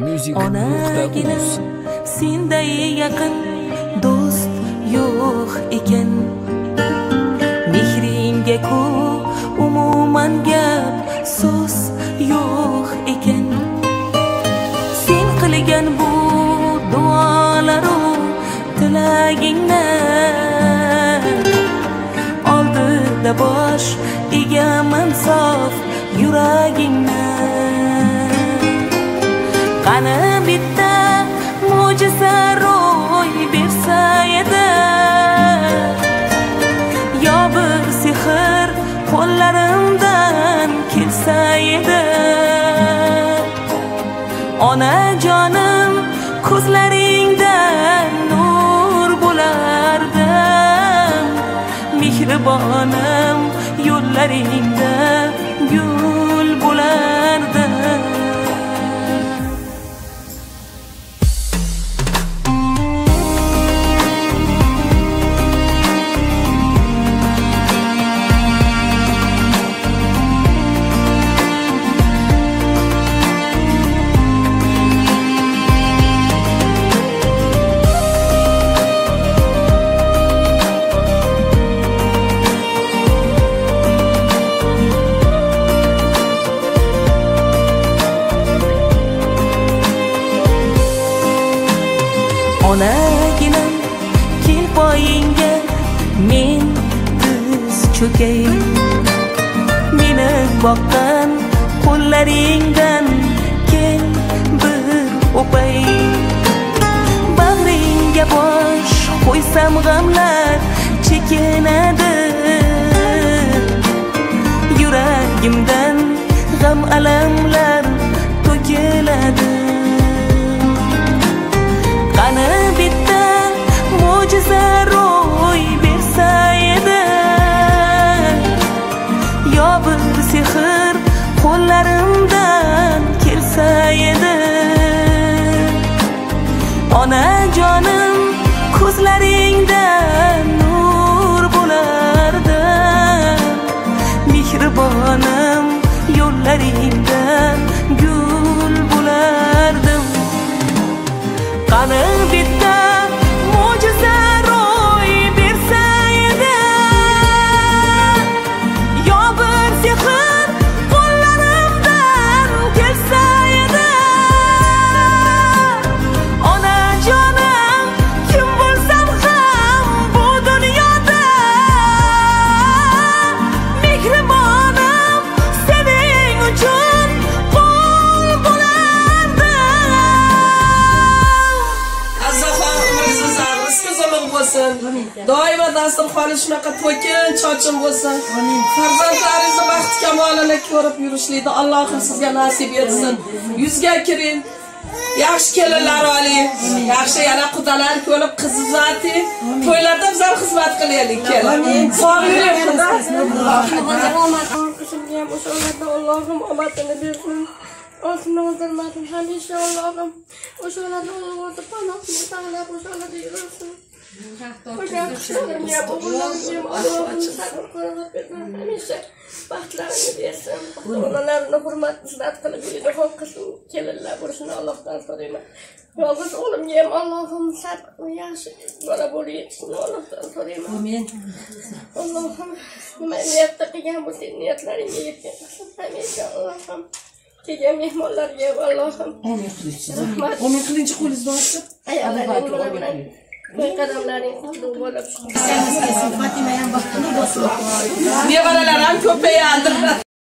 Onagina senday yaqin do'st yo'q ekan, mehringga ku umuman gap so'z yo'q ekan. Sen qilgan bu duolaru tilagingdan oldida bosh egaman sof yuragingdan. Qani bitta mo'jiza ro'y bersa edi, yo bir sehr qo'llarimdan kelsa edi. Onajonim ko'zlaringdan nur bo'lardim, mehribonim yo'llaringda gul bo'lardim. Onaginam kel poyingga men tiz cho'kay, meni boqqan qo'llaringdan kel bir o'pay. Bag'ringga bosh qo'ysam g'amlar chekinadi, yuragimdan g'am alamlar to'kiladi. Qani bitta mo'jiza ro'y bersa edi, yo bir sehr qo'llarimdan kelsa edi. Onajonim ko'zlaringdan nur bo'lardim, mehribonim yo'llaringda gul bo'lardim. Qani bitta mo'jiza ro'y bersa edi, yo bir sehr qo'llarimdan kelsa edi. Onajonim kim bo'lsam ham bu dunyoda, mehribonim sening uchun qul bo'lardim. Doimo dasturxoni shunaqa to'kin chochin bo'lsin. Farzandlaringizni baxt kamolini ko'rib yurishlikni Allohim sizga nasib etsin. Yuzga kiring. Yaxshi kelinlar oling. Yaxshi yana qudalar ko'rib qiz uzating. To'ylarda bizlar xizmat qilaylik kelin. Sog' yuring xudo. Allohim omadini bersin. Osmon hurmatin hamisha Allohim o'shalarni o'zida panohni saqlab o'shalarga yursin. Hamisha baxtlarini bersin. Onalarni hurmat izlat qilib yurgan qizim kelinlar bo'lishini Allohdan so'rayman. Yolg'iz o'g'limga ham Allohim yaxshi bola bo'lib yetishini Allohdan so'rayman. Amin. Allohim nima niyatda qilgan bo'lsa niyatlaringga yetkazsin. Hamisha Allohim kelgan mehmonlarga Allohim rahmat. Amin qilinchi qo'lingizni ochib. Ayollarning bilan qadamlaring qutlug' bo'lib. Fatima ham baxtli bo'lsin. Nevaralar ham ko'payadi.